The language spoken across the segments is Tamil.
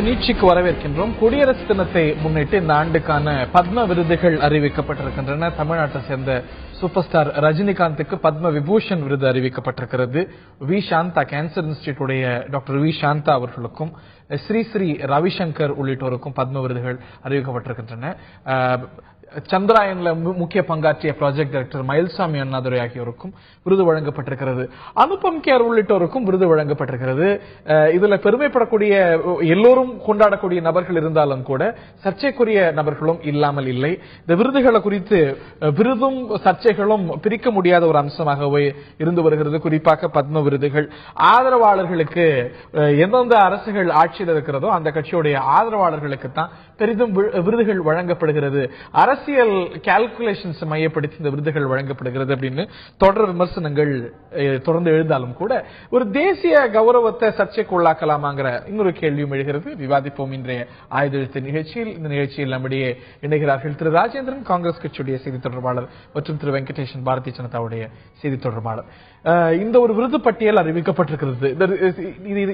நீட்சிக்கு வரவேற்கின்றோம். குடியரசு தினத்தை முன்னிட்டு இந்த ஆண்டுக்கான பத்ம விருதுகள் அறிவிக்கப்பட்டிருக்கின்றன. தமிழ்நாட்டை சேர்ந்த சூப்பர் ஸ்டார் ரஜினிகாந்துக்கு பத்ம விபூஷன் விருது அறிவிக்கப்பட்டிருக்கிறது. வி சாந்தா கேன்சர் இன்ஸ்டிடியூட்டுடைய டாக்டர் வி சாந்தா அவர்களுக்கும் ஸ்ரீ ரவிசங்கர் உள்ளிட்டோருக்கும் பத்ம விருதுகள் அறிவிக்கப்பட்டிருக்கின்றன. சந்திராயன்ல முக்கிய பங்காற்றிய ப்ராஜெக்ட் டைரக்டர் மயில்சாமி அண்ணாதுரை ஆகியோருக்கும் விருது வழங்கப்பட்டிருக்கிறது. அனுபம் கேர் உள்ளிட்டோருக்கும் விருது வழங்கப்பட்டிருக்கிறது. இதுல பெருமைப்படக்கூடிய எல்லோரும் கொண்டாடக்கூடிய நபர்கள் இருந்தாலும் கூட சர்ச்சைக்குரிய நபர்களும் இல்லாமல் இல்லை. இந்த விருதுகளை குறித்து விருதும் சர்ச்சைகளும் பிரிக்க முடியாத ஒரு அம்சமாகவே இருந்து வருகிறது. குறிப்பாக பத்ம விருதுகள் ஆதரவாளர்களுக்கு எந்தெந்த அரசுகள் ஆட்சியில் இருக்கிறதோ அந்த கட்சியுடைய ஆதரவாளர்களுக்கு தான் பெரிதும் விருதுகள் வழங்கப்படுகிறது. அரசியல் கால்குலேஷன்ஸ் மையப்படுத்தி இந்த விருதுகள் வழங்கப்படுகிறது அப்படின்னு தொடர் விமர்சனங்கள் தொடர்ந்து எழுந்தாலும் கூட ஒரு தேசிய கௌரவத்தை சர்ச்சைக்கு உள்ளாக்கலாமாங்கிற இன்னொரு கேள்வியும் எழுகிறது. விவாதிப்போம் இன்றைய ஆயுத நிகழ்ச்சியில். இந்த நிகழ்ச்சியில் நம்முடைய இணைகிறார்கள் திரு ராஜேந்திரன், காங்கிரஸ் கட்சியுடைய செய்தி தொடர்பாளர், மற்றும் திரு வெங்கடேசன், பாரதிய ஜனதாவுடைய செய்தி தொடர்பாளர். இந்த ஒரு விருது பட்டியல் அறிவிக்கப்பட்டிருக்கிறது.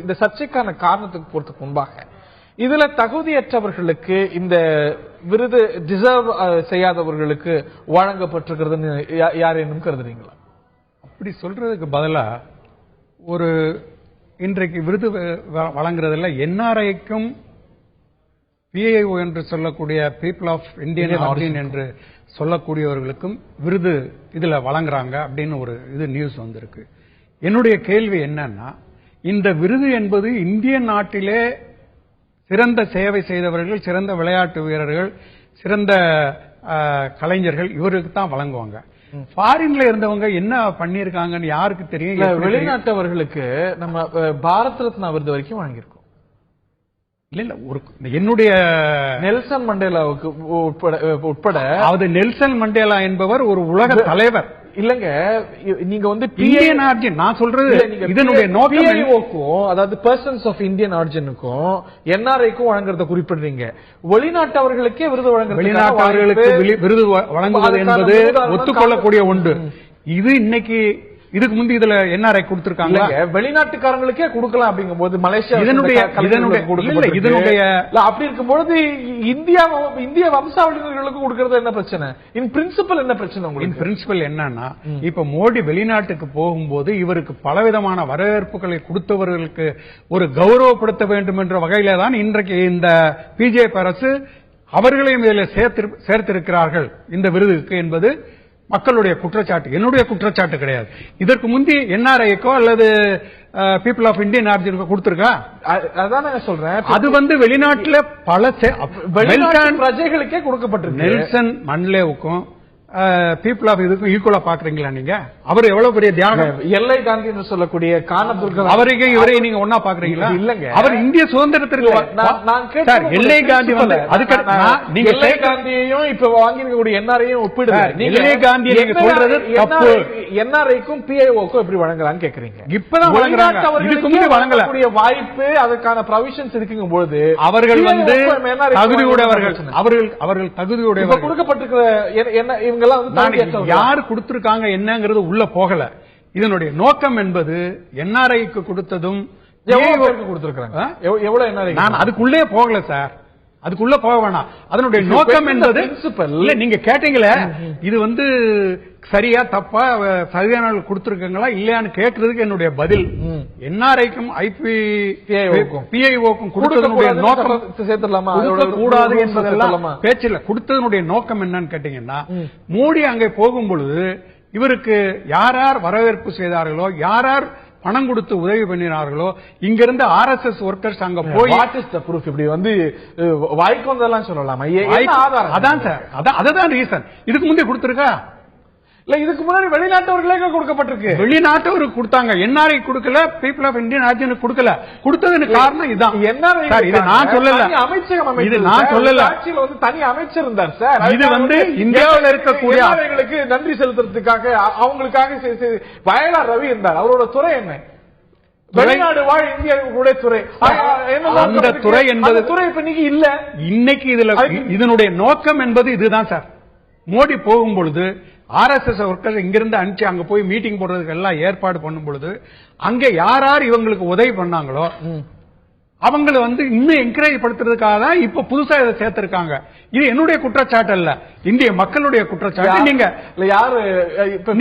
இந்த சர்ச்சைக்கான காரணத்துக்கு போறதுக்கு முன்பாக இதுல தகுதியற்றவர்களுக்கு இந்த விருது டிசர்வ் செய்யாதவர்களுக்கு வழங்கப்பட்டிருக்கிறது யாரேனும் கருதுறீங்களா? அப்படி சொல்றதுக்கு பதிலா ஒரு இன்றைக்கு விருது வழங்குறதுல என்ஆர்ஐக்கும் பிஐஓ என்று சொல்லக்கூடிய பீப்புள் ஆஃப் இந்தியன் ஆரிஜின் என்று சொல்லக்கூடியவர்களுக்கும் விருது இதுல வழங்குறாங்க அப்படின்னு ஒரு நியூஸ் வந்திருக்கு. என்னுடைய கேள்வி என்னன்னா, இந்த விருது என்பது இந்திய நாட்டிலே சிறந்த சேவை செய்தவர்கள், சிறந்த விளையாட்டு வீரர்கள், சிறந்த கலைஞர்கள், இவருக்கு தான் வழங்குவாங்க. ஃபாரின்ல இருந்தவங்க என்ன பண்ணிருக்காங்கன்னு யாருக்கு தெரியும்? வெளிநாட்டவர்களுக்கு நம்ம பாரத் ரத்னா விருது வரைக்கும் வழங்கியிருக்கோம். இல்ல ஒரு என்னுடைய நெல்சன் மண்டேலாவுக்கு உட்பட, அதாவது நெல்சன் மண்டேலா என்பவர் ஒரு உலக தலைவர் இல்லங்க. நீங்க வந்து இந்தியன் ஆரிஜின் நான் சொல்றது இதனுடைய நோக்கம், அதாவது பர்சன்ஸ் ஆஃப் இந்தியன் ஆரிஜினுக்கும் என்ஆர்ஐக்கும் வழங்குறத குறிப்பிடுறீங்க. வெளிநாட்டவர்களுக்கே விருது வழங்குறது, வெளிநாட்டவர்களுக்கு விருது வழங்குவது என்பது ஒத்துக்கொள்ளக்கூடிய ஒன்று. இது இன்னைக்கு இதுக்கு முந்தி இதுல என்ஆர்ஐ கொடுத்திருக்காங்க, வெளிநாட்டுக்காரங்களுக்கே கொடுக்கலாம் அப்படிங்கும் போது மலேசியா இதனுடைய அப்படி இருக்கும்போது இந்திய வம்சாவளியினர்களுக்கு கொடுக்கறது என்ன பிரச்சனை? இன் பிரின்சிபல் என்ன பிரச்சனை உங்களுக்கு? இன் பிரின்சிபல் என்னன்னா, இப்ப மோடி வெளிநாட்டுக்கு போகும்போது இவருக்கு பலவிதமான வரவேற்புகளை கொடுத்தவர்களுக்கு ஒரு கௌரவப்படுத்த வேண்டும் என்ற வகையில தான் இன்றைக்கு இந்த பிஜேபி அரசு அவர்களையும் இதில் சேர்த்திருக்கிறார்கள் இந்த விருதுக்கு என்பது மக்களுடைய குற்றச்சாட்டு, என்னுடைய குற்றச்சாட்டு கிடையாது. இதற்கு முந்தி என்ஆர்ஐக்கோ அல்லது பீப்புள் ஆஃப் இந்தியன் ஆரிஜினுக்கோ கொடுத்திருக்கா? அதான் நான் சொல்றேன். அது வந்து வெளிநாட்டுல பல பிரஜைகளுக்கே கொடுக்கப்பட்டிருக்கு. நெல்சன் மண்டேலாவுக்கும் பீப்புள் ஆஃப் இதுக்கும் ஈக்குவலா பாக்குறீங்களா நீங்க? அவர் எவ்வளவு பெரிய தியாகம். எல்லை காந்தி என்று சொல்லக்கூடிய கானதுர்க அவரையும் இவரையும் நீங்க ஒன்னா பாக்குறீங்களா? இல்லங்க, அவர் இந்திய சுதந்திரத்திற்கு எல்லை காந்தி வந்து அதுக்கு நீங்க எல்லை காந்தியையும் இப்ப வாங்கியிருக்கக்கூடிய என்ஆர்ஐயும் ஒப்பிடுங்க. எல்லை காந்தி நீங்க சொல்றது தப்பு. என்ஆர்ஐக்கும் பிஐஓக்கும் எப்படி வழங்கலாம்னு கேக்குறீங்க? இப்பதான் வழங்குறாங்க, இதுக்கு முன்னாடி வழங்கக்கூடிய வாய்ப்பு அதற்கான ப்ரொவிஷன்ஸ் இருக்குங்கும் பொழுது அவர்கள் வந்து தகுதியுடையவர்கள், அவர்கள் தகுதியுடையவர்கள் கொடுக்கப்பட்டிருக்கிற யாரு கொடுத்திருக்காங்க என்னங்கிறது உள்ள போகல. இதனுடைய நோக்கம் என்பது என்ஆர்ஐக்கு கொடுத்ததும் கொடுத்திருக்காங்க. எவ்வளவு என்ஆர்ஐ நான் அதுக்குள்ளே போகல சார், அதுக்குள்ள போக வேணாம். அதனுடைய நோக்கம் என்பது நீங்க கேட்டீங்களே, இது வந்து சரியா தப்பா சரியான கொடுத்திருக்காங்களா இல்லையான்னு கேட்கறதுக்கு என்னுடைய பதில் என்ஆர்ஐக்கும் பிஐஓக்கும் கொடுத்ததனுடைய நோக்கம் கூடாது என்பதெல்லாம் பேச்சில் கொடுத்ததனுடைய நோக்கம் என்னன்னு கேட்டீங்கன்னா, மோடி அங்கே போகும் பொழுது இவருக்கு யார் யார் வரவேற்பு செய்தார்களோ, யார் யார் பணம் கொடுத்து உதவி பண்ணினார்களோ, இங்கிருந்து RSS ஒர்க்கர்ஸ் அங்க போய் இப்படி வந்து வாய்க்கு வந்தெல்லாம் சொல்லலாமா? அதான் சார், அதான் ரீசன். இதுக்கு முந்தைய கொடுத்திருக்கா? இல்ல, இதுக்கு முன்னாடி வெளிநாட்டவர்களே கொடுக்கப்பட்டிருக்கு. வெளிநாட்டவருக்கு கொடுத்தாங்க, என்ஆர்ஐ கொடுக்கல, பீப்புள் ஆஃப் இந்தியன் ஆரிஜினுக்கு கொடுக்கல. கொடுத்ததுக்கு காரணம் இதுதான். இது நான் சொல்லல, அமைச்சகம் இது நான் சொல்லல, ஆட்சியில் வந்து தனி அமைச்சர் இருந்தார் சார். இது வந்து இந்தியாவில் இருக்கக்கூடிய அவர்களுக்கு நன்றி செலுத்துறதுக்காக அவங்களுக்காக வயலார் ரவி இருந்தார். அவரோட துறை என்ன? வெளிநாடு வாழ் இந்தியாவுடைய துறை. அந்த துறை என்பது துறை இப்ப இன்னைக்கு இல்ல. இன்னைக்கு இதுல இதனுடைய நோக்கம் என்பது இதுதான் சார். மோடி போகும் பொழுது RSS ஒர்க்கர்ஸ் இங்கிருந்து அனுப்பிச்சு அங்க போய் மீட்டிங் போடுறதுக்கு எல்லாம் ஏற்பாடு பண்ணும் பொழுது அங்க யார் யார் இவங்களுக்கு உதவி பண்ணாங்களோ அவங்களை இன்னும் என்கரேஜ் படுத்துறதுக்காக தான் இப்ப புதுசா இதை சேர்த்திருக்காங்க. இது என்னுடைய குற்றச்சாட்டு அல்ல, இந்திய மக்களுடைய குற்றச்சாட்டு. நீங்க யாரு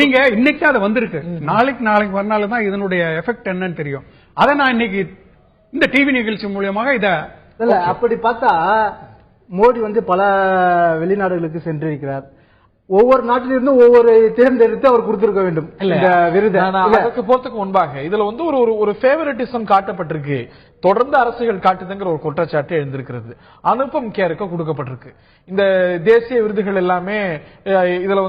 நீங்க இன்னைக்கு அது வந்திருக்கு, நாளைக்கு வரனால தான் இதனுடைய எஃபெக்ட் என்னன்னு தெரியும். அதை நான் இன்னைக்கு இந்த டிவி நிகழ்ச்சி மூலியமாக இத அப்படி பார்த்தா மோடி பல வெளிநாடுகளுக்கு சென்றிருக்கிறார். ஒவ்வொரு நாட்டிலிருந்தும் ஒவ்வொரு தேர்ந்தெடுத்து அவர் கொடுத்திருக்க வேண்டும் இந்த விருது. அதற்கு போறதுக்கு முன்பாக இதுல ஒரு ஃபேவரட்டிசம் காட்டப்பட்டிருக்கு, தொடர்ந்து அரசுகள் காட்டுதுங்கிற ஒரு குற்றச்சாட்டு எழுந்திருக்கிறது. அனுபம் கேருக்கு கொடுக்கப்பட்டிருக்கு. இந்த தேசிய விருதுகள் எல்லாமே இதுல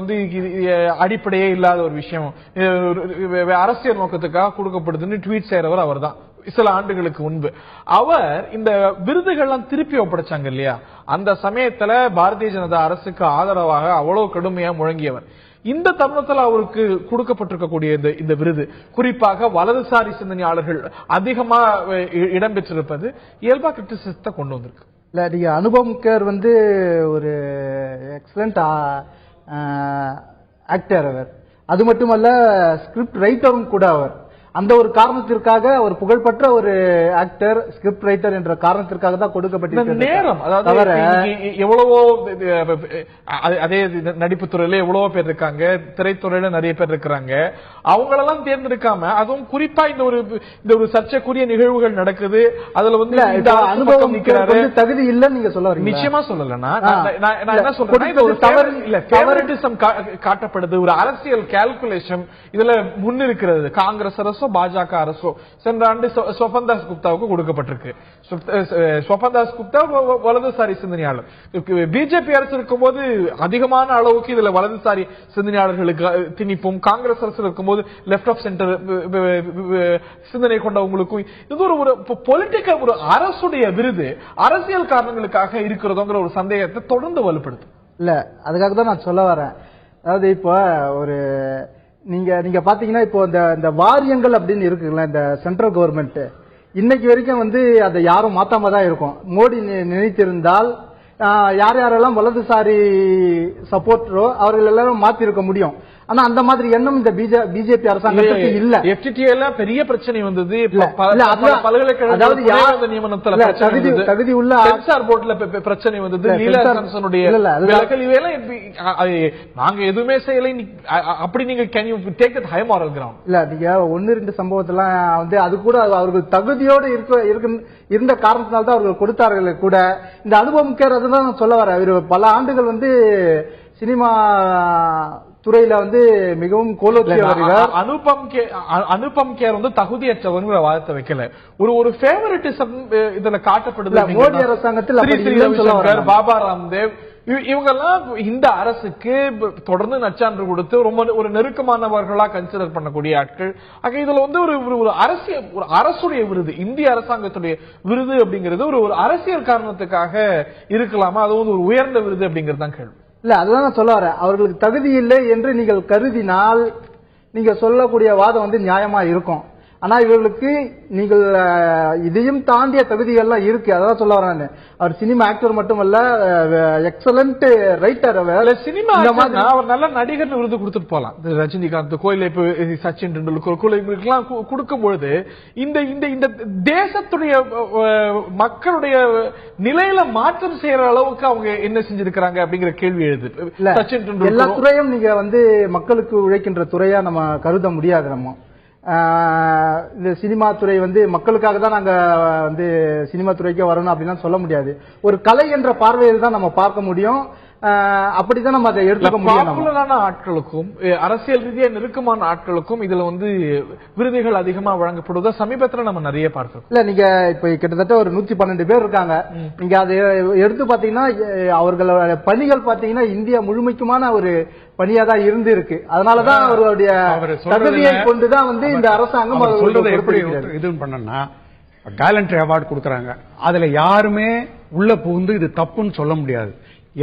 அடிப்படையே இல்லாத ஒரு விஷயம், அரசியல் நோக்கத்துக்காக கொடுக்கப்படுதுன்னு ட்வீட் செய்யறவர் அவர் தான். சில ஆண்டுகளுக்கு முன்பு அவர் இந்த விருதுகள்லாம் திருப்பி ஒப்படைச்சாங்க இல்லையா, அந்த சமயத்துல பாரதிய ஜனதா அரசுக்கு ஆதரவாக அவ்வளவு கடுமையா முழங்கியவர். இந்த தருணத்தில் அவருக்கு கொடுக்கப்பட்டிருக்கக்கூடிய இந்த விருது குறிப்பாக வலதுசாரி சிந்தனையாளர்கள் அதிகமா இடம்பெற்றிருப்பது இயல்பா கிரிட்டிசிசத்தை கொண்டு வந்திருக்கு. இல்ல நீங்க அனுபம் கேர் ஒரு எக்ஸலண்ட் ஆக்டர் அவர். அது மட்டுமல்ல ஸ்கிரிப்ட் ரைட்டரும் கூட அவர். அந்த ஒரு காரணத்திற்காக ஒரு புகழ்பெற்ற ஒரு ஆக்டர், ஸ்கிரிப்ட் ரைட்டர் என்ற காரணத்திற்காக தான் கொடுக்கப்பட்டிருக்கிறது. நேரம் அதாவது எவ்வளவோ அதே நடிப்பு துறையில எவ்வளவோ பேர் இருக்காங்க, திரைத்துறையில நிறைய பேர் இருக்கிறாங்க. அவங்களெல்லாம் தேர்ந்தெடுக்காம, அதுவும் குறிப்பா இந்த ஒரு சர்ச்சைக்குரிய நிகழ்வுகள் நடக்குது, அதுல அனுபவம் தகுதி இல்லன்னு நீங்க சொல்ல வரீங்க? நிச்சயமா சொல்லலன்னா நான் என்ன சொல்றேன், ஃபேவரட்டிசம் காட்டப்படுது, ஒரு அரசியல் கால்குலேஷன் இதுல முன்னிருக்கிறது. காங்கிரஸ் அரசோ பாஜக அரசோ சென்ற ஆண்டு ஸ்வபன்தாஸ் குப்தாவுக்கு கொடுக்கப்பட்டிருக்கு. ஸ்வபன்தாஸ் குப்தா வலதுசாரி சிந்தனையாளர். பிஜேபி அரசு இருக்கும் போது அதிகமான அளவுக்கு இதுல வலதுசாரி சிந்தனையாளர்களுக்கு திணிப்பும், காங்கிரஸ் அரசு இருக்கும்போது லெப்ட் ஆஃப் சென்டர் சிந்தனை கொண்டவங்களுக்கும் இது ஒரு பொலிட்டிக்கல் ஒரு அரசுடைய விருது அரசியல் காரணங்களுக்காக இருக்கிறதோங்கிற ஒரு சந்தேகத்தை தொடர்ந்து வலுப்படுத்தும். இல்ல அதுக்காக தான் நான் சொல்ல வரேன். அதாவது இப்போ ஒரு நீங்க பாத்தீங்கன்னா இப்போ இந்த வாரியங்கள் அப்படின்னு இருக்குல்ல, இந்த சென்ட்ரல் கவர்மெண்ட் இன்னைக்கு வரைக்கும் அதை யாரும் மாத்தாம தான் இருக்கும். மோடி நினைத்திருந்தால் யார் யாரெல்லாம் வலதுசாரி சப்போர்ட்டரோ அவர்கள் எல்லாரும் மாத்தி இருக்க முடியும். ஆனா அந்த மாதிரி எண்ணம் இந்த பிஜேபி அரசாங்கத்துக்கு இல்ல. FTTல பெரிய பிரச்சனை வந்தது. தகுதி உள்ள சென்சார் போர்ட்ல பிரச்சனை வந்தது. நாங்க எதுவுமே செய்யலை அப்படி நீங்க can you take it high moral ground? இல்ல நீங்க 1-2 சம்பவத்தெல்லாம் அது கூட அவர்கள் தகுதியோடு இருந்த காரணத்தினால்தான் அவர்கள் கொடுத்தார்கள். கூட இந்த அனுபவம் கேர் அதுதான் சொல்ல வர. பல ஆண்டுகள் சினிமா துறையில மிகவும் அனுபம் கேர் தகுதியற்றவங்கிற வாதத்தை வைக்கல. ஒரு ஃபேவரட்டிசம் இதுல காட்டப்படுது. மோடி அரசாங்கத்தில் பாபா ராம்தேவ் இவங்கெல்லாம் இந்த அரசுக்கு தொடர்ந்து நச்சான்று கொடுத்து ரொம்ப ஒரு நெருக்கமானவர்களா கன்சிடர் பண்ணக்கூடிய ஆட்கள். இதுல ஒரு அரசுடைய விருது, இந்திய அரசாங்கத்துடைய விருது அப்படிங்கிறது ஒரு அரசியல் காரணத்துக்காக இருக்கலாமா? அது ஒரு உயர்ந்த விருது அப்படிங்கிறது தான் கேள்வி. இல்ல அதுதான் நான் சொல்ல வரேன். அவர்களுக்கு தகுதி இல்லை என்று நீங்கள் கருதினால் நீங்க சொல்லக்கூடிய வாதம் நியாயமா இருக்கும். ஆனா இவர்களுக்கு நீங்கள் இதையும் தாண்டிய தகுதிகள்லாம் இருக்கு. அதான் சொல்ல வரேன். அவர் சினிமா ஆக்டர் மட்டுமல்ல, எக்ஸலண்ட் ரைட்டர். சினிமா அவர் நல்ல நடிகர் விருது கொடுத்துட்டு போலாம். ரஜினிகாந்த், கோயிலை, சச்சின் டெண்டுல்கர் இவங்களுக்கெல்லாம் கொடுக்கும் பொழுது இந்த தேசத்துடைய மக்களுடைய நிலையில மாற்றம் செய்யற அளவுக்கு அவங்க என்ன செஞ்சிருக்கிறாங்க அப்படிங்கிற கேள்வி எழுது. சச்சின் டெண்டுல்கர் எல்லா துறையும் நீங்க மக்களுக்கு உழைக்கின்ற துறையா நம்ம கருத முடியாது. நம்ம இந்த சினிமா துறை மக்களுக்காக தான் நாங்க சினிமா துறைக்கு வரணும் அப்படின்னா சொல்ல முடியாது. ஒரு கலை என்ற பார்வையில் தான் நம்ம பார்க்க முடியும். அப்படிதான் நம்ம அதை எடுத்துக்க முடியும். பாப்புலரான ஆட்களுக்கும் அரசியல் ரீதியா நெருக்கமான ஆட்களுக்கும் இதுல விருதுகள் அதிகமா வழங்கப்படுவதா சமீபத்துல நம்ம நிறைய பார்க்கிறோம். இல்ல நீங்க இப்ப கிட்டத்தட்ட ஒரு 112 பேர் இருக்காங்க. நீங்க அதை எடுத்து பாத்தீங்கன்னா அவர்களோட பணிகள் பாத்தீங்கன்னா இந்தியா முழுமைக்குமான ஒரு பணியா தான் இருந்து இருக்கு. அதனாலதான் அவர்களுடைய தகுதியை கொண்டுதான் இந்த அரசாங்கம் எப்படி இது பண்ணா டேலண்ட் அவார்டு கொடுக்கறாங்க. அதுல யாருமே உள்ள புகுந்து இது தப்புன்னு சொல்ல முடியாது.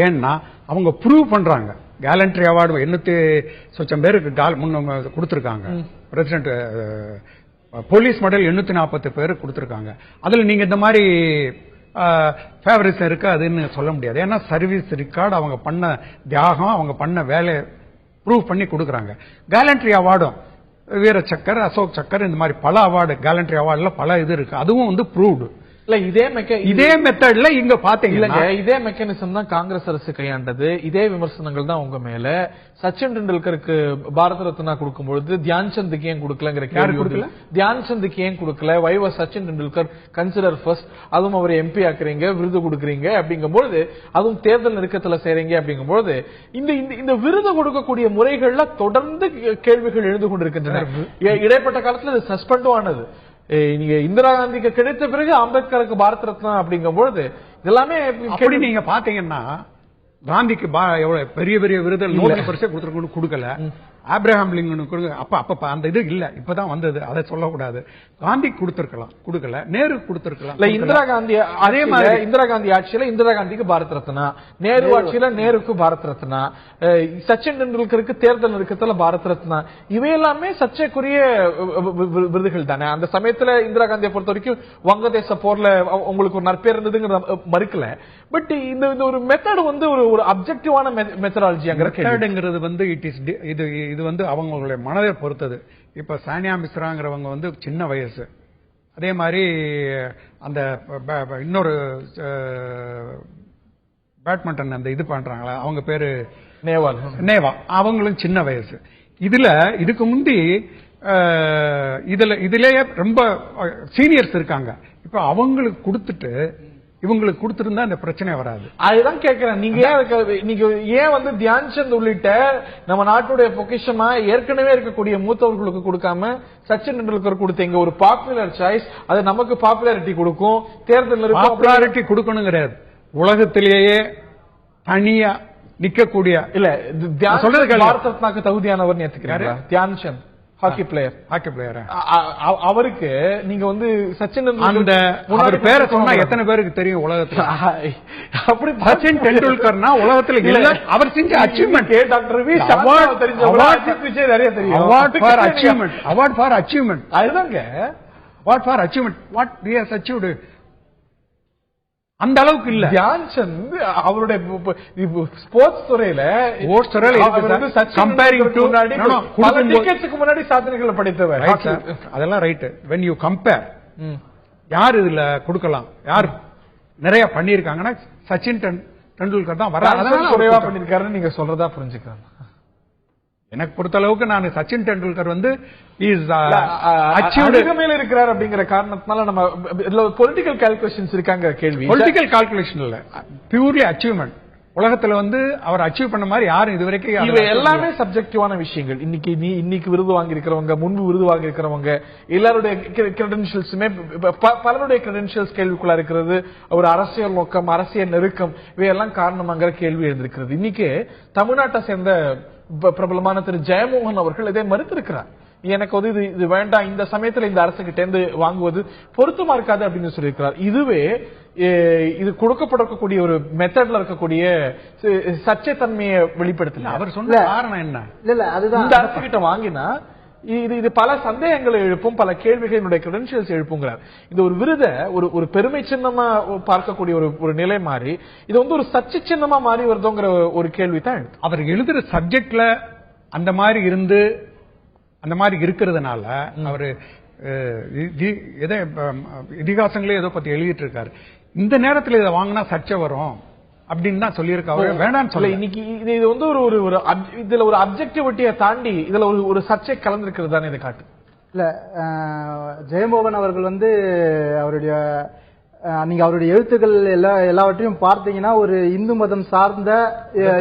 ஏன்னா அவங்க ப்ரூவ் பண்றாங்க. கேலண்ட்ரி அவார்டு 800 பேருக்கு கொடுத்திருக்காங்க. பிரசிடென்ட் போலீஸ் மெடல் 840 பேருக்கு கொடுத்திருக்காங்க. அதுல நீங்க இந்த மாதிரி ஃபேவரிசம் இருக்கு அதுன்னு சொல்ல முடியாது. ஏன்னா சர்வீஸ் ரெக்கார்டு, அவங்க பண்ண தியாகம், அவங்க பண்ண வேலையை ப்ரூவ் பண்ணி கொடுக்கறாங்க. கேலண்ட்ரி அவார்டும் வீர சக்கர், அசோக் சக்கர், இந்த மாதிரி பல அவார்டு, கேலண்ட்ரி அவார்டுல பல இது இருக்கு. அதுவும் ப்ரூவ்டு. இல்ல இதே மெத்தட்ல இங்க பாத்தீங்கன்னா இதே மெக்கானிசம் தான் காங்கிரஸ் அரசு கையாண்டது. இதே விமர்சனங்கள் தான் உங்க மேல. சச்சின் டெண்டுல்கருக்கு பாரத ரத்னா கொடுக்கும்பொழுது தியான் சந்துக்கு ஏன் கொடுக்கலங்கிற கேள்வி கொடுக்கல. தியான் சந்துக்கு ஏன் கொடுக்கல? Why was Sachin Tendulkar consider first? அதுவும் அவர் எம்பி ஆக்குறீங்க, விருது கொடுக்குறீங்க அப்படிங்கும்போது, அதுவும் தேர்தல் நெருக்கத்துல செய்றீங்க அப்படிங்கும்போது, இந்த விருது கொடுக்கக்கூடிய முறைகள்ல தொடர்ந்து கேள்விகள் எழுந்து கொண்டிருக்கின்றன. இடைப்பட்ட காலத்துல இது சஸ்பெண்டும் ஆனது. நீங்க இந்திரா காந்திக்கு கிடைத்த பிறகு அம்பேத்கருக்கு பாரத் ரத்னா அப்படிங்கும்போது இதெல்லாமே அப்படி நீங்க பாத்தீங்கன்னா, காந்திக்கு எவ்வளவு பெரிய பெரிய விருதுகள் நோபல் பரிசு கொடுக்கல. ஆப்ரஹாம் லிங்கனுக்கு அப்ப அந்த இது இல்ல, இப்பதான் வந்தது. அதை சொல்லக்கூடாது. காந்தி கொடுத்திருக்கலாம், கொடுக்கல. நேரு கொடுத்திருக்கலாம். இந்திரா காந்தி அதே மாதிரி இந்திரா காந்தி ஆட்சியில இந்திரா காந்திக்கு பாரத் ரத்னா, நேரு ஆட்சியில நேருக்கு பாரத் ரத்னா, சச்சின் டெண்டுல்கருக்கு தேர்தல் நெருக்கத்துல பாரத் ரத்னா, இவையெல்லாமே சர்ச்சைக்குரிய விருதுகள் தானே. அந்த சமயத்துல இந்திரா காந்தியை பொறுத்த வரைக்கும் வங்கதேச போர்ல உங்களுக்கு ஒரு நற்பேர் இருந்ததுங்கிற மறுக்கல. பட் இந்த ஒரு மெத்தட் வந்து ஒரு அப்ஜெக்டிவான மெத்தடாலஜிங்கிறது வந்து இட் இஸ் இது வந்து அவங்களுடைய மனதை பொறுத்தது. இப்ப சானியா மிஸ்ராங்கிறவங்க வந்து சின்ன வயசு. அதே மாதிரி அந்த இன்னொரு பேட்மிண்டன் அந்த இது பண்றாங்களா, அவங்க பேரு நேவா, அவங்களும் சின்ன வயசு. இதுக்கு முந்தி இதுலயே ரொம்ப சீனியர்ஸ் இருக்காங்க. இப்ப அவங்களுக்கு கொடுத்துட்டு இவங்களுக்கு கொடுத்திருந்தா இந்த பிரச்சனை வராது. அதுதான் கேட்கிறேன். நீங்க ஏன் வந்து தியான் சந்த் உள்ளிட்ட நம்ம நாட்டுடைய பொக்கிஷமா ஏற்கனவே இருக்கக்கூடிய மூத்தவர்களுக்கு கொடுக்காம சச்சின் டெண்டுல்கர் கொடுத்தீங்க? ஒரு பாப்புலர் சாய்ஸ், அது நமக்கு பாப்புலாரிட்டி கொடுக்கும். தேர்தல் பாப்புலாரிட்டி கொடுக்கணும் கிடையாது, உலகத்திலேயே தனியா நிக்கக்கூடிய இல்ல. சொல்றது பாரத் ரத்னாக்கு தகுதியானவர் ஏத்துக்கிறாரு தியான் சந்த், ஹாக்கி பிளேயர். அவருக்கு நீங்க வந்து சச்சின் அந்த அவர் பேரை சொன்னா எத்தனை பேருக்கு தெரியும் உலகத்துல? அப்படி சச்சின் டெண்டுல்கர்னா உலகத்துல இல்ல, அவர் செஞ்ச அச்சீவ்மெண்ட். டாக்டர் வி அவார்ட் நிறைய தெரியும். அவார்ட் ஃபார் அச்சீவ்மெண்ட் அதுதாங்க. Award for achievement. What he has achieved அந்த அளவுக்கு இல்ல. தியான் சந்த் அவருடைய ஸ்போர்ட்ஸ் துறையில முன்னாடி சாதனைகளை படைத்தவர். அதெல்லாம் ரைட். when you compare யார் இதுல கொடுக்கலாம், யார் நிறைய பண்ணிருக்காங்கன்னா சச்சின் டெண்டுல்கர் தான் வர. அதனால குறைவா பண்ணிருக்காருன்னு நீங்க சொல்றதா புரிஞ்சுக்கிறேன். எனக்கு பொறுத்த அளவுக்கு நான் சச்சின் டெண்டுல்கர் வந்து மேல இருக்கிறார் அப்படிங்கிற காரணத்தினால நம்ம பொலிட்டிக்கல் கால்குலேஷன்ஸ் இருக்காங்க கேள்வி. பொலிட்டிக்கல் கால்குலேஷன் இல்ல, பியூர்லி அச்சீவ்மெண்ட். உலகத்துல வந்து அவர் அச்சீவ் பண்ண மாதிரி யாரும் இதுவரைக்கும் இவை எல்லாமே சப்ஜெக்டிவான விஷயங்கள். இன்னைக்கு விருது வாங்கி இருக்கிறவங்க, முன்பு விருது வாங்கி இருக்கிறவங்க எல்லாருடைய கிரெடென்ஷியல்ஸுமே பலருடைய கிரெடென்ஷியல்ஸ் கேள்விக்குள்ள இருக்கிறது. ஒரு அரசியல் நோக்கம், அரசியல் நெருக்கம், இவையெல்லாம் காரணமாங்கிற கேள்வி எழுந்திருக்கிறது. இன்னைக்கு தமிழ்நாட்டை சேர்ந்த பிரபலமான திரு ஜெயமோகன் அவர்கள் இதை மறுத்திருக்கிறார். எனக்கு வந்து இது வேண்டாம், இந்த சமயத்தில் இந்த அரசு கிட்ட இருந்து வாங்குவது பொருத்தமா இருக்காது அப்படின்னு சொல்லியிருக்கிறார். இதுவே இது கொடுக்கப்படக்கூடிய ஒரு மெத்தட்ல இருக்கக்கூடிய சர்ச்சைத்தன்மையை வெளிப்படுத்தல. அவர் சொன்ன காரணம் என்ன? இல்ல அதுதான் இந்த அரசு கிட்ட வாங்கினா இது பல சந்தேகங்களை எழுப்பும், பல கேள்விகளுடைய கிரெடென்ஷியல்ஸ் எழுப்புங்கிறார். இந்த ஒரு விருதை ஒரு பெருமை சின்னமா பார்க்கக்கூடிய ஒரு நிலை மாறி இது வந்து ஒரு சர்ச்சை சின்னமா மாறி வருதுங்கிற ஒரு கேள்வி தான். அவர் எழுதுற சப்ஜெக்ட்ல அந்த மாதிரி இருந்து அந்த மாதிரி இருக்கிறதுனால அவரு இதிகாசங்களே ஏதோ பத்தி எழுதிட்டு இருக்காரு. இந்த நேரத்தில் இதை வாங்கினா சர்ச்சை வரும் அப்படின்னு தான் சொல்லியிருக்காரு. வேண்டாம் சொல்ல. இன்னைக்கு இது வந்து இதுல ஒரு அப்ஜெக்டிவிட்டியை தாண்டி இதுல ஒரு சர்ச்சை கலந்திருக்கிறது தானே இதை காட்டு. இல்ல ஜெயமோகன் அவர்கள் வந்து அவருடைய நீங்க அவருடைய எழுத்துக்கள் எல்லாவற்றையும் பார்த்தீங்கன்னா ஒரு இந்து மதம் சார்ந்த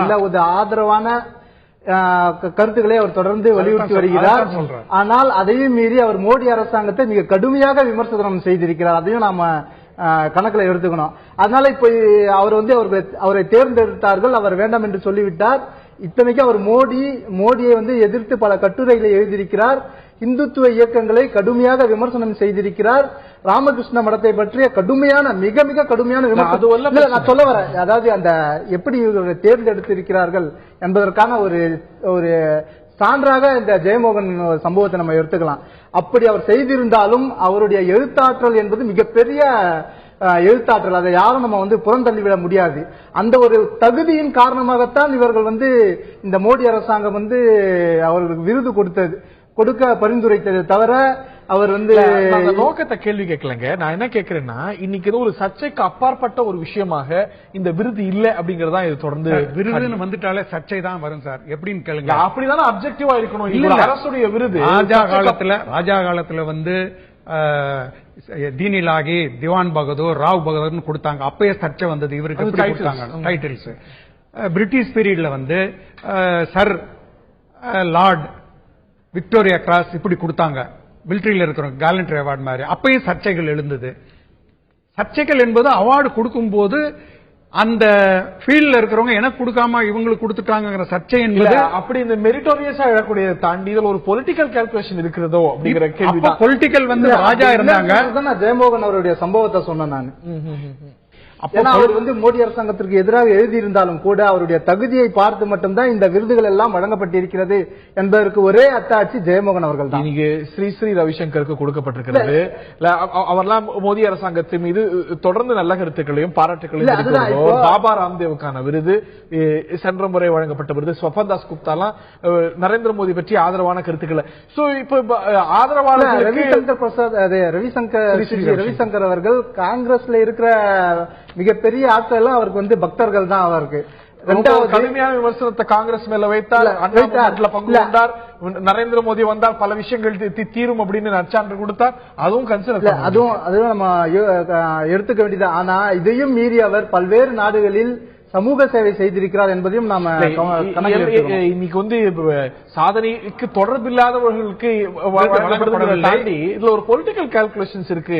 இல்ல ஒரு ஆதரவான கருத்துக்களை அவர் தொடர்ந்து வலியுறுத்தி வருகிறார். ஆனால் அதையும் மீறி அவர் மோடி அரசாங்கத்தை மிக கடுமையாக விமர்சனம் செய்திருக்கிறார். அதையும் நாம கணக்கில் எடுத்துக்கணும். அதனால இப்ப அவர் வந்து அவரை தேர்ந்தெடுத்தார்கள், அவர் வேண்டாம் என்று சொல்லிவிட்டார். இத்தனைக்கு அவர் மோடியை வந்து எதிர்த்து பல கட்டுரைகளை எழுதியிருக்கிறார். இந்துத்துவ இயக்கங்களை கடுமையாக விமர்சனம் செய்திருக்கிறார். ராமகிருஷ்ண மடத்தை பற்றிய மிக மிக கடுமையான விமர்சனம் நான் சொல்ல வரேன். அதாவது அந்த எப்படி இவர்களை தேர்ந்தெடுத்திருக்கிறார்கள் என்பதற்கான ஒரு சான்றாக இந்த ஜெயமோகன் சம்பவத்தை நம்ம எடுத்துக்கலாம். அப்படி அவர் செய்திருந்தாலும் அவருடைய எழுத்தாற்றல் என்பது மிகப்பெரிய எழுத்தாற்றல். அதை யாரும் நம்ம வந்து புறந்தள்ளிவிட முடியாது. அந்த ஒரு தகுதியின் காரணமாகத்தான் இவர்கள் வந்து இந்த மோடி அரசாங்கம் வந்து அவர்களுக்கு விருது கொடுக்க பரிந்துரைத்தது தவிர அவர் வந்து அந்த நோக்கத்தை கேள்வி கேட்கலங்க. நான் என்ன கேட்கிறேன்னா, இன்னைக்கு ஏதோ ஒரு சர்ச்சைக்கு அப்பாற்பட்ட ஒரு விஷயமாக இந்த விருது இல்ல அப்படிங்கறதா இது தொடர்ந்து விருதுன்னு வந்துட்டாலே சர்ச்சை தான் வரும் சார். எப்படின்னு கேளுங்க. அப்படிதானே அப்ஜெக்டிவா இருக்கணும். இல்ல அரசுடைய விருது ராஜா காலத்துல வந்து தீனிலாகி, திவான் பகதூர், ராவ் பகதூர்னு கொடுத்தாங்க. அப்பயே சர்ச்சை வந்தது. இவருக்கு எப்படி கொடுத்தாங்க டைட்டில்ஸ். பிரிட்டிஷ் பீரியட்ல வந்து சர், லார்ட், விக்டோரியா கிராஸ் இப்படி கொடுத்தாங்க. மிலிட்டரியில இருக்கிறோம் கேலண்டரி அவார்டு மாதிரி. அப்பயும் சர்ச்சைகள் எழுந்தது. சர்ச்சைகள் என்பது அவார்டு கொடுக்கும்போது அந்த ஃபீல்ட்ல இருக்கிறவங்க எனக்கு கொடுக்காம இவங்களுக்கு கொடுத்துட்டாங்கிற சர்ச்சை என்பது அப்படி இந்த மெரிட்டோரியஸா எழக்கூடியதை தாண்டி இதுல ஒரு பொலிட்டிக்கல் கால்குலேஷன் இருக்கிறதோ அப்படிங்கிற கேள்வி. பொலிட்டிக்கல் வந்து ராஜா இருந்தாங்க. ஜெயமோகன் அவருடைய சம்பவத்தை சொன்னேன் நான். அவர் வந்து மோடி அரசாங்கத்திற்கு எதிராக எழுதியிருந்தாலும் கூட அவருடைய தகுதியை பார்த்து மட்டும்தான் இந்த விருதுகள் எல்லாம் வழங்கப்பட்டிருக்கிறது என்பதற்கு ஒரே அத்தாட்சி ஜெயமோகன் அவர்கள் தான். இன்னைக்கு ஸ்ரீ ஸ்ரீ ரவிசங்கருக்கு கொடுக்கப்பட்டிருக்கிறது. அவர்லாம் மோடி அரசாங்கத்தின் மீது தொடர்ந்து நல்ல கருத்துக்களையும் பாராட்டுகளையும். பாபா ராம்தேவுக்கான விருது சென்ற முறை வழங்கப்பட்ட விருது. ஸ்வபன்தாஸ் குப்தாலாம் நரேந்திர மோடி பற்றி ஆதரவான கருத்துக்களை. சோ இப்ப ஆதரவாளர் ரவிசங்கர் பிரசாத், ரவிசங்கர் அவர்கள் காங்கிரஸ்ல இருக்கிற மிகப்பெரிய ஆட்கள் எல்லாம் அவருக்கு வந்து பக்தர்கள் தான். அவருக்கு கடுமையான விமர்சனத்தை காங்கிரஸ் மேல வைத்தால், பங்கு கொண்டார். நரேந்திர மோடி வந்தால் பல விஷயங்கள் தீரும் அப்படின்னு நற்சான்று கொடுத்தார். அதுவும் கன்சிடர், அதுவும் நம்ம எடுத்துக்க வேண்டியது. ஆனா இதையும் மீறி அவர் பல்வேறு நாடுகளில் சமூக சேவை செய்திருக்கிறார் என்பதையும் நாம இன்னைக்கு வந்து சாதனைக்கு தொடர்பில்லாதவர்களுக்கு தாண்டி இதுல ஒரு பொலிட்டிக்கல் கால்குலேஷன்ஸ் இருக்கு.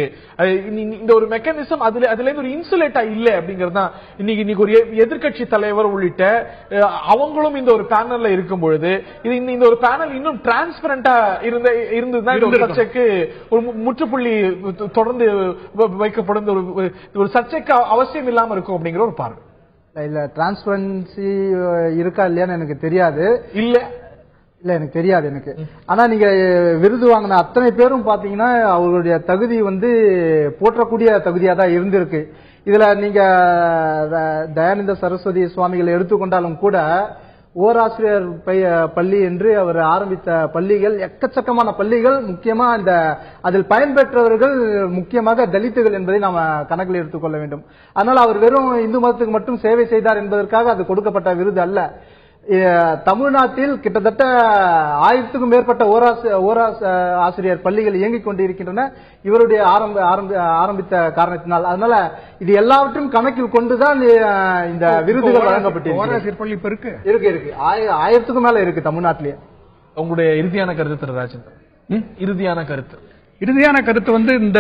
இந்த ஒரு மெக்கானிசம் அதுல இருந்து ஒரு இன்சுலேட்டா இல்ல அப்படிங்கறது தான். இன்னைக்கு ஒரு எதிர்கட்சி தலைவர் உள்ளிட்ட அவங்களும் இந்த ஒரு பேனல்ல இருக்கும் பொழுது இந்த ஒரு பேனல் இன்னும் டிரான்ஸ்பரண்டா இருந்ததுதான் இந்த ஒரு சர்ச்சைக்கு ஒரு முற்றுப்புள்ளி தொடர்ந்து வைக்கப்படும். ஒரு சர்ச்சைக்கு அவசியம் இல்லாம இருக்கும் அப்படிங்கிற ஒரு பார்வை. இல்ல டிரான்ஸ்பரன்சி இருக்கா இல்லையான்னு எனக்கு தெரியாது. இல்ல எனக்கு தெரியாது எனக்கு. ஆனா நீங்க விருது வாங்கின அத்தனை பேரும் பாத்தீங்கன்னா அவர்களுடைய தகுதி வந்து போற்றக்கூடிய தகுதியா தான் இருந்திருக்கு. இதுல நீங்க தயானந்த சரஸ்வதி சுவாமிகளை எடுத்துக்கொண்டாலும் கூட ஓராசிரியர் பள்ளி என்று அவர் ஆரம்பித்த பள்ளிகள் எக்கச்சக்கமான பள்ளிகள். முக்கியமா இந்த அதில் பயன்பெற்றவர்கள் முக்கியமாக தலித்துகள் என்பதை நாம கணக்கில் எடுத்துக்கொள்ள வேண்டும். அதனால அவர் வெறும் இந்து மதத்துக்கு மட்டும் சேவை செய்தார் என்பதற்காக அது கொடுக்கப்பட்ட விருது அல்ல. தமிழ்நாட்டில் கிட்டத்தட்ட 1000க்கும் மேற்பட்ட ஆசிரியர் பள்ளிகள் இயங்கிக் கொண்டிருக்கின்றன இவருடைய ஆரம்பித்த காரணத்தினால். அதனால இது எல்லாவற்றையும் கணக்கில் கொண்டுதான் இந்த விருதுகள் வழங்கப்பட்டிருக்கு. இருக்கு 1000க்கும் மேல இருக்கு தமிழ்நாட்டிலேயே. உங்களுடைய இறுதியான கருத்து திரு ராஜேந்திரன்? இறுதியான கருத்து வந்து இந்த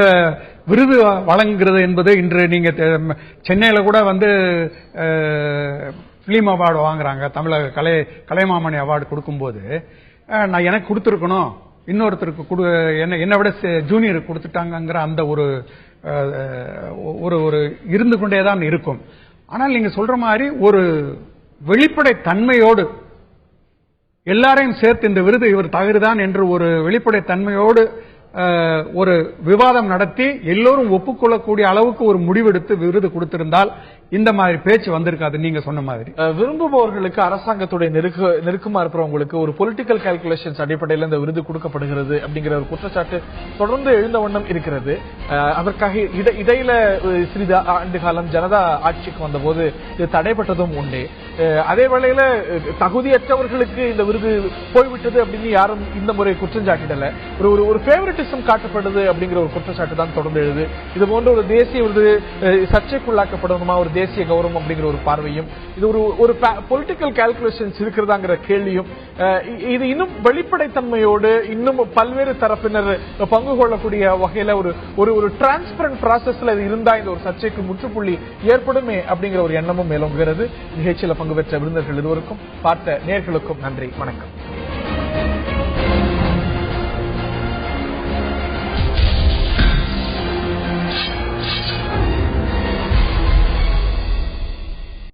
விருது வழங்குகிறது என்பது இன்று நீங்க சென்னையில கூட வந்து பிலிம் அவார்டு வாங்குறாங்க. தமிழக கலைமாமணி அவார்டு கொடுக்கும்போது நான் எனக்கு கொடுத்துருக்கணும், இன்னொருத்தருக்கு என்னை விட ஜூனியருக்கு கொடுத்துட்டாங்கிற அந்த ஒரு ஒரு இருந்து கொண்டேதான் இருக்கும். ஆனால் நீங்க சொல்ற மாதிரி ஒரு வெளிப்படை தன்மையோடு எல்லாரையும் சேர்த்து இந்த விருது இவர் தகுதிதான் என்று ஒரு வெளிப்படை தன்மையோடு ஒரு விவாதம் நடத்தி எல்லோரும் ஒப்புக்கொள்ளக்கூடிய அளவுக்கு ஒரு முடிவெடுத்து விருது கொடுத்திருந்தால் இந்த மாதிரி பேச்சு வந்திருக்காது. நீங்க சொன்ன மாதிரி விரும்புபவர்களுக்கு அரசாங்கத்துடைய நெருக்கமா இருக்கிறவங்களுக்கு ஒரு பொலிட்டிக்கல் கால்குலேஷன்ஸ் அடிப்படையில் இந்த விருது கொடுக்கப்படுகிறது அப்படிங்கிற ஒரு குற்றச்சாட்டு தொடர்ந்து எழுந்த வண்ணம் இருக்கிறது. அதற்காக இடையில சிறிது ஆண்டு காலம் ஜனதா ஆட்சிக்கு வந்த போது இது தடைப்பட்டதும் உண்டு. அதே வேளையில தகுதியற்றவர்களுக்கு இந்த விருது போய்விட்டது அப்படின்னு யாரும் இந்த முறை குற்றம் சாட்டிடல. ஒரு ஃபேவரட்டிசம் காட்டப்படுது அப்படிங்கிற ஒரு குற்றச்சாட்டு தான் தொடர்ந்து எழுது. இது போன்ற ஒரு தேசிய விருது சர்ச்சைக்குள்ளாக்கப்படணுமா, ஒரு தேசிய கௌரவம் அப்படிங்கிற ஒரு பார்வையும், இது ஒரு பொலிட்டிக்கல் கால்குலேஷன்ஸ் இருக்கிறதாங்கிற கேள்வியும், இது இன்னும் வெளிப்படைத்தன்மையோடு இன்னும் பல்வேறு தரப்பினர் பங்கு கொள்ளக்கூடிய வகையில ஒரு டிரான்ஸ்பரண்ட் ப்ராசஸ்ல இது இருந்தா இந்த ஒரு சர்ச்சைக்கு முற்றுப்புள்ளி ஏற்படுமே அப்படிங்கிற ஒரு எண்ணமும் மேலோங்குகிறது. நிகழ்ச்சியில பங்கு பெற்ற விருந்தினர்கள் இருவருக்கும் பார்த்த நேயர்களுக்கும் நன்றி, வணக்கம்.